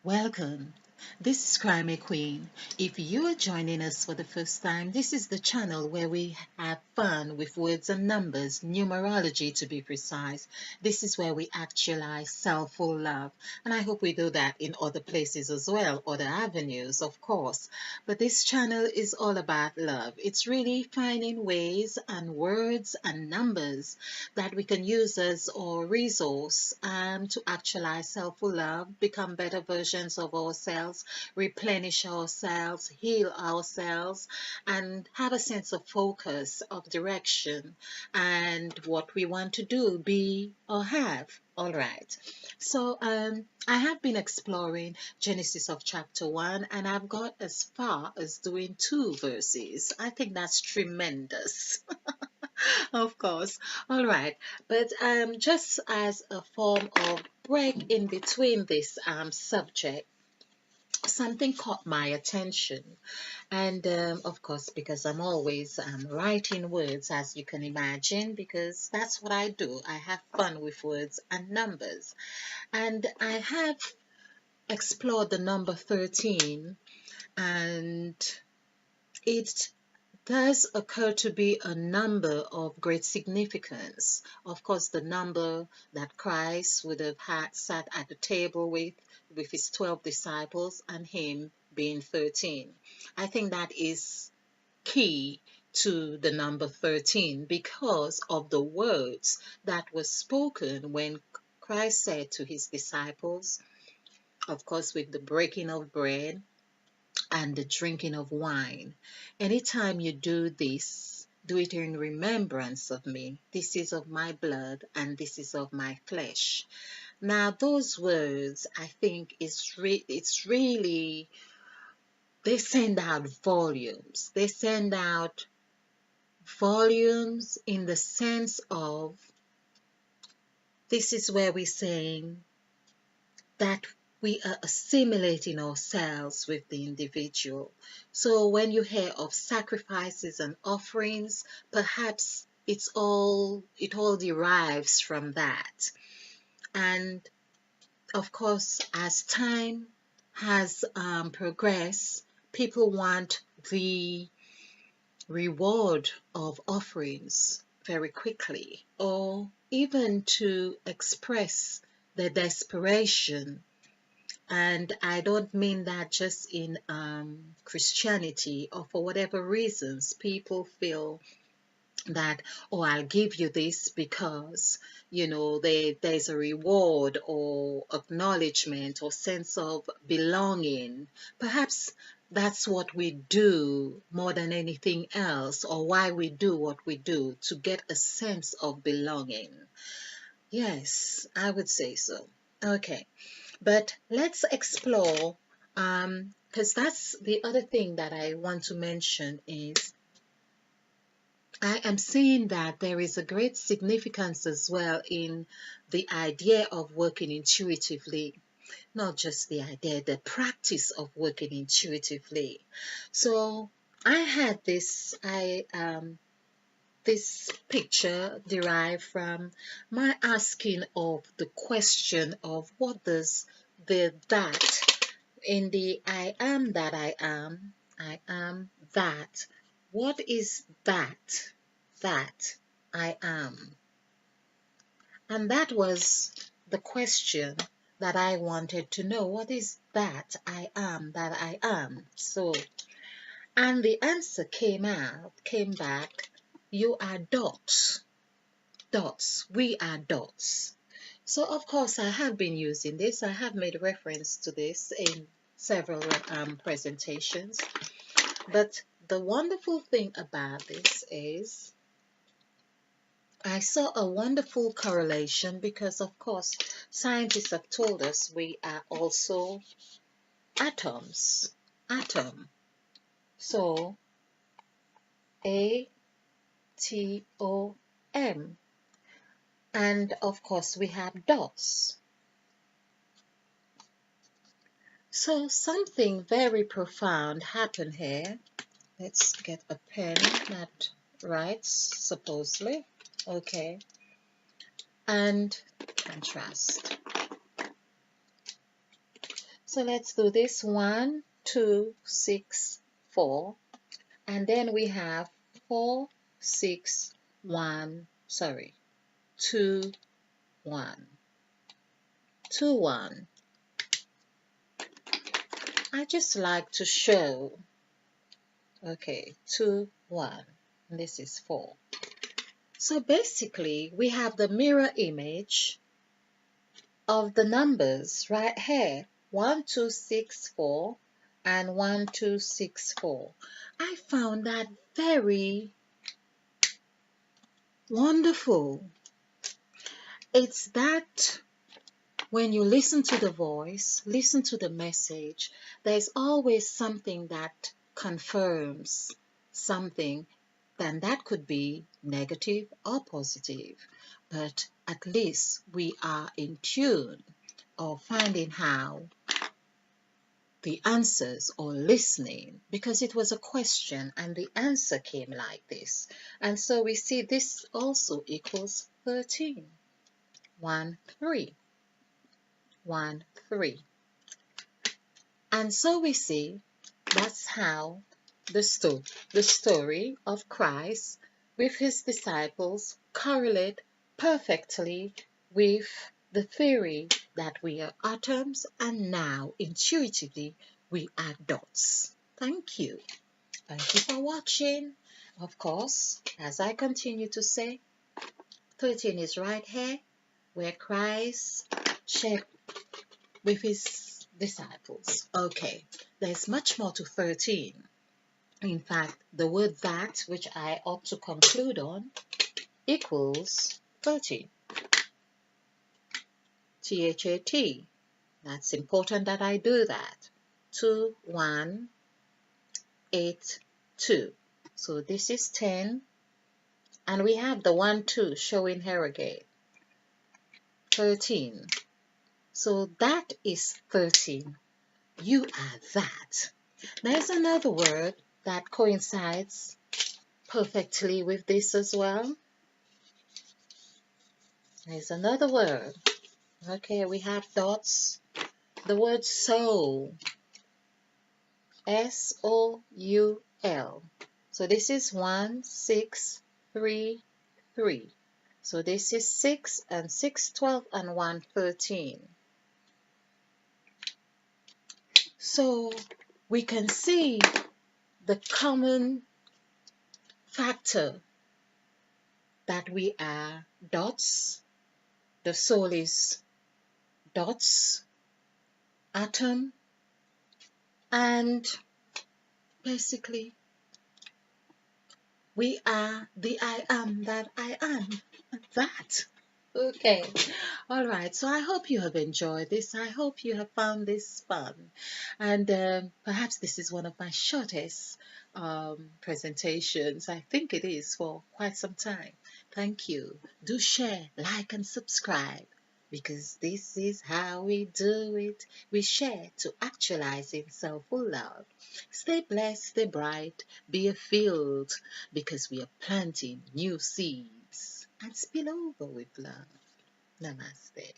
Welcome. This is Crime Queen. If you are joining us for the first time, this is the channel where we have fun with words and numbers, numerology to be precise. This is where we actualize self-full love. And I hope we do that in other places as well, other avenues, of course. But this channel is all about love. It's really finding ways and words and numbers that we can use as our resource to actualize self-full love, become better versions of ourselves, replenish ourselves, heal ourselves, and have a sense of focus, of direction, and what we want to do, be, or have. All right. So I have been exploring Genesis of chapter 1, and I've got as far as doing 2 verses. I think that's tremendous. Of course. All right. But just as a form of break in between this subject, something caught my attention. And of course, because I'm always writing words, as you can imagine, because that's what I do. I have fun with words and numbers. And I have explored the number 13, and it does occur to be a number of great significance. Of course, the number that Christ would have had sat at the table with his 12 disciples, and him being 13. I think that is key to the number 13 because of the words that were spoken when Christ said to his disciples, of course, with the breaking of bread and the drinking of wine. Anytime you do this, do it in remembrance of me. This is of my blood and this is of my flesh. Now, those words, I think, it's really, they send out volumes. They send out volumes in the sense of this is where we're saying that we are assimilating ourselves with the individual. So when you hear of sacrifices and offerings, perhaps it all derives from that. And of course, as time has progressed, people want the reward of offerings very quickly, or even to express their desperation. And I don't mean that just in Christianity, or for whatever reasons people feel that, oh, I'll give you this because, there's a reward or acknowledgement or sense of belonging. Perhaps that's what we do more than anything else, or why we do what we do, to get a sense of belonging. Yes, I would say so. Okay. But let's explore, because that's the other thing that I want to mention is I am seeing that there is a great significance as well in the idea of working intuitively, not just the idea, the practice of working intuitively. So I had this picture derived from my asking of the question of what does the that in the I am that. What is that? That I am. And that was the question that I wanted to know. What is that I am that I am? So, and the answer came back, you are dots. Dots. We are dots. So, of course, I have been using this. I have made reference to this in several presentations. But the wonderful thing about this is I saw a wonderful correlation because, of course, scientists have told us we are also atoms. Atom. So, ATOM. And, of course, we have dots. So something very profound happened here. Let's get a pen that writes, supposedly. Okay. And contrast. So let's do this. 1, 2, 6, 4. And then we have 4, 6, 1. Sorry. 2, 1. 2, 1. I just like to show. Okay. 2, 1. And this is 4. So basically, we have the mirror image of the numbers right here. 1, 2, 6, 4 and 1, 2, 6, 4. I found that very wonderful. It's that when you listen to the voice, listen to the message, there's always something that confirms something, then that could be negative or positive. But at least we are in tune or finding how the answers or listening, because it was a question and the answer came like this. And so we see this also equals 13. 1, 3. 1, 3. And so we see that's how the story of Christ with his disciples correlate perfectly with the theory that we are atoms and now intuitively we are dots. Thank you. Thank you for watching. Of course, as I continue to say, 13 is right here where Christ shared with his disciples. Okay, there's much more to 13. In fact, the word that, which I ought to conclude on, equals 13. THAT. That's important that I do that. 2, 1, 8, 2. So this is 10. And we have the 1, 2 showing here again. 13. So that is 13. You are that. There's another word that coincides perfectly with this as well. There's another word. Okay, we have dots. The word soul. S-O-U-L. So this is 1, 6, 3, 3. So this is 6 and 6, 12 and 1, 13. So we can see the common factor that we are dots. The soul is dots, atom, and basically we are the I am that I am. That. Okay. All right. So I hope you have enjoyed this. I hope you have found this fun. And perhaps this is one of my shortest presentations. I think it is for quite some time. Thank you. Do share, like, and subscribe, because this is how we do it. We share to actualize in self-full love. Stay blessed, stay bright, be a field, because we are planting new seeds and spill over with love. Namaste.